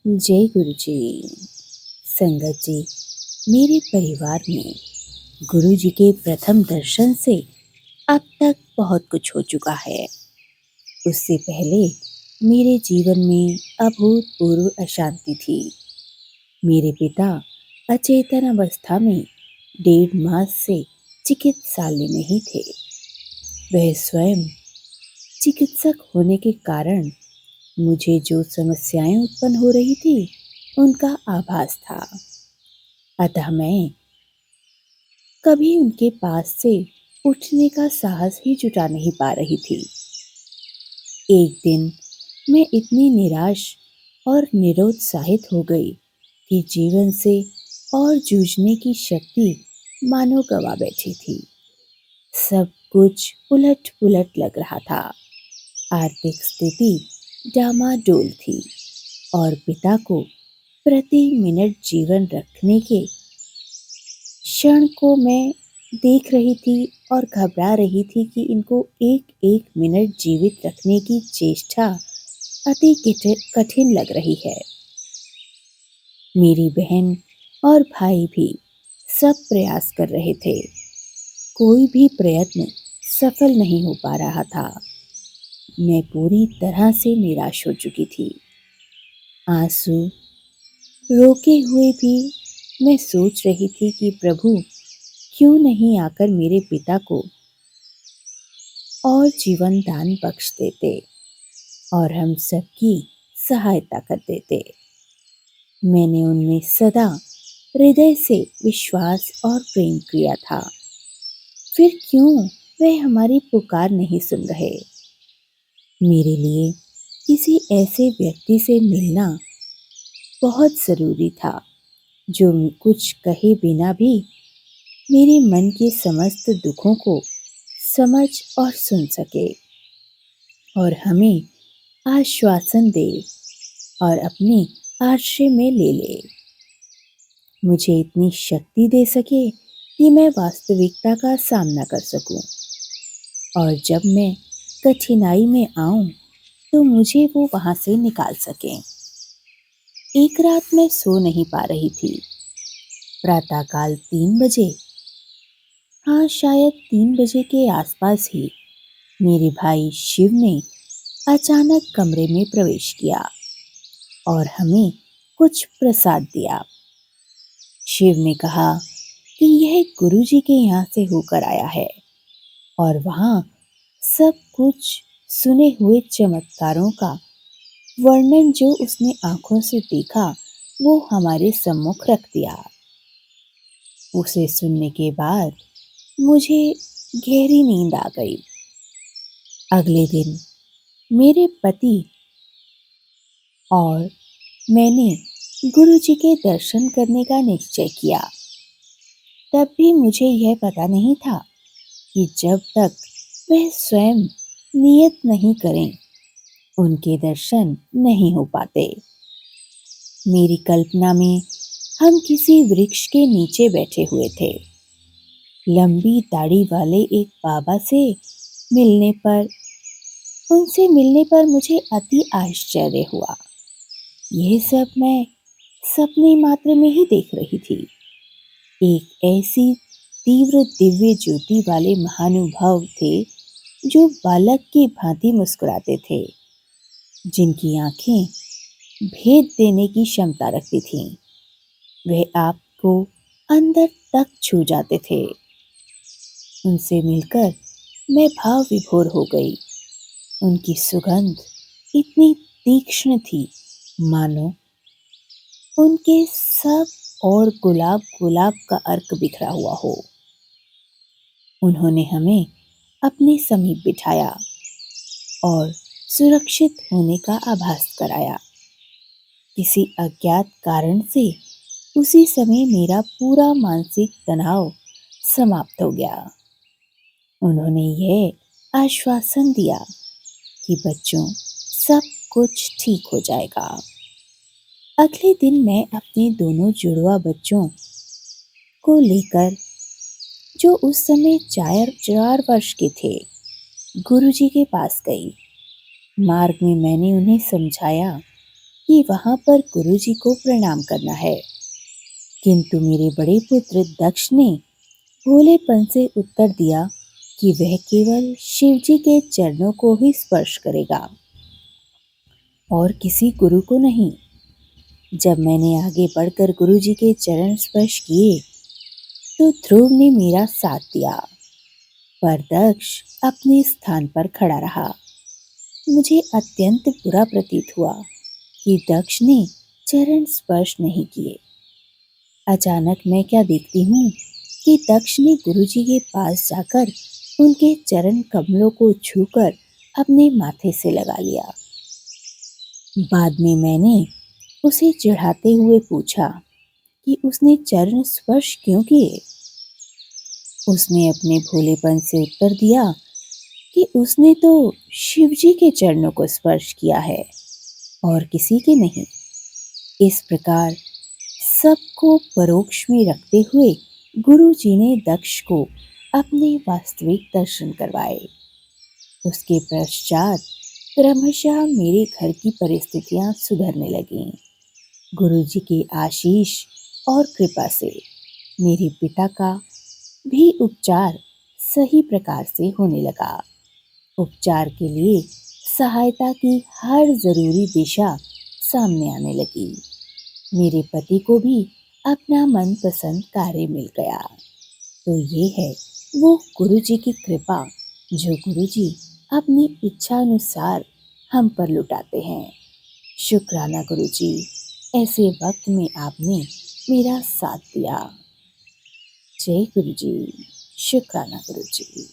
जय गुरु जी। संगत जी, मेरे परिवार में गुरु जी के प्रथम दर्शन से अब तक बहुत कुछ हो चुका है। उससे पहले मेरे जीवन में अभूतपूर्व अशांति थी। मेरे पिता अचेतन अवस्था में 1.5 मास से चिकित्सालय में ही थे। वह स्वयं चिकित्सक होने के कारण मुझे जो समस्याएं उत्पन्न हो रही थी उनका आभास था। अतः मैं कभी उनके पास से उठने का साहस ही जुटा नहीं पा रही थी। एक दिन मैं इतनी निराश और निरुत्साहित हो गई कि जीवन से और जूझने की शक्ति मानो गवा बैठी थी। सब कुछ उलट पुलट लग रहा था। आर्थिक स्थिति डामाडोल थी और पिता को प्रति मिनट जीवन रखने के क्षण को मैं देख रही थी और घबरा रही थी कि इनको एक एक मिनट जीवित रखने की चेष्टा अति कठिन लग रही है। मेरी बहन और भाई भी सब प्रयास कर रहे थे। कोई भी प्रयत्न सफल नहीं हो पा रहा था। मैं पूरी तरह से निराश हो चुकी थी। आंसू रोके हुए भी मैं सोच रही थी कि प्रभु क्यों नहीं आकर मेरे पिता को और जीवन दान बख्श देते और हम सबकी सहायता कर देते। मैंने उनमें सदा हृदय से विश्वास और प्रेम किया था। फिर क्यों वे हमारी पुकार नहीं सुन रहे? मेरे लिए किसी ऐसे व्यक्ति से मिलना बहुत जरूरी था जो कुछ कहे बिना भी मेरे मन के समस्त दुखों को समझ और सुन सके और हमें आश्वासन दे और अपने आश्रय में ले ले। मुझे इतनी शक्ति दे सके कि मैं वास्तविकता का सामना कर सकूं और जब मैं कठिनाई में आऊं तो मुझे वो वहां से निकाल सके। एक रात मैं सो नहीं पा रही थी। प्रातःकाल 3 बजे, हाँ शायद 3 बजे के आसपास ही मेरे भाई शिव ने अचानक कमरे में प्रवेश किया और हमें कुछ प्रसाद दिया। शिव ने कहा कि यह गुरुजी के यहाँ से होकर आया है और वहाँ सब कुछ सुने हुए चमत्कारों का वर्णन जो उसने आंखों से देखा वो हमारे सम्मुख रख दिया। उसे सुनने के बाद मुझे गहरी नींद आ गई। अगले दिन मेरे पति और मैंने गुरुजी के दर्शन करने का निश्चय किया। तब भी मुझे यह पता नहीं था कि जब तक वह स्वयं नियत नहीं करें उनके दर्शन नहीं हो पाते। मेरी कल्पना में हम किसी वृक्ष के नीचे बैठे हुए थे। लंबी दाढ़ी वाले एक बाबा से मिलने पर उनसे मिलने पर मुझे अति आश्चर्य हुआ। यह सब मैं सपने मात्र में ही देख रही थी। एक ऐसी तीव्र दिव्य ज्योति वाले महानुभाव थे जो बालक की भांति मुस्कुराते थे, जिनकी आंखें भेद देने की क्षमता रखती थीं। वह आपको अंदर तक छू जाते थे। उनसे मिलकर मैं भाव विभोर हो गई। उनकी सुगंध इतनी तीक्ष्ण थी मानो उनके सब और गुलाब गुलाब का अर्क बिखरा हुआ हो। उन्होंने हमें अपने समीप बिठाया और सुरक्षित होने का आभास कराया। किसी अज्ञात कारण से उसी समय मेरा पूरा मानसिक तनाव समाप्त हो गया। उन्होंने यह आश्वासन दिया कि बच्चों सब कुछ ठीक हो जाएगा। अगले दिन मैं अपने दोनों जुड़वा बच्चों को लेकर, जो उस समय 4 वर्ष के थे, गुरुजी के पास गई। मार्ग में मैंने उन्हें समझाया कि वहां पर गुरुजी को प्रणाम करना है, किंतु मेरे बड़े पुत्र दक्ष ने भोलेपन से उत्तर दिया कि वह केवल शिवजी के चरणों को ही स्पर्श करेगा और किसी गुरु को नहीं। जब मैंने आगे बढ़कर गुरुजी के चरण स्पर्श किए तो ध्रुव ने मेरा साथ दिया, पर दक्ष अपने स्थान पर खड़ा रहा। मुझे अत्यंत बुरा प्रतीत हुआ कि दक्ष ने चरण स्पर्श नहीं किए। अचानक मैं क्या देखती हूँ कि दक्ष ने गुरुजी के पास जाकर उनके चरण कमलों को छूकर अपने माथे से लगा लिया। बाद में मैंने उसे चिढ़ाते हुए पूछा कि उसने चरण स्पर्श क्यों किए। उसने अपने भोलेपन से उत्तर दिया कि उसने तो शिवजी के चरणों को स्पर्श किया है और किसी के नहीं। इस प्रकार सबको परोक्ष में रखते हुए गुरुजी ने दक्ष को अपने वास्तविक दर्शन करवाए। उसके पश्चात क्रमशः मेरे घर की परिस्थितियां सुधरने लगीं। गुरुजी के आशीष और कृपा से मेरे पिता का भी उपचार सही प्रकार से होने लगा। उपचार के लिए सहायता की हर जरूरी दिशा सामने आने लगी। मेरे पति को भी अपना मनपसंद कार्य मिल गया। तो ये है वो गुरुजी की कृपा जो गुरुजी अपनी इच्छा अनुसार हम पर लुटाते हैं। शुक्राना गुरुजी, ऐसे वक्त में आपने मेरा साथ दिया। जय गुरुजी, शुक्राना गुरुजी।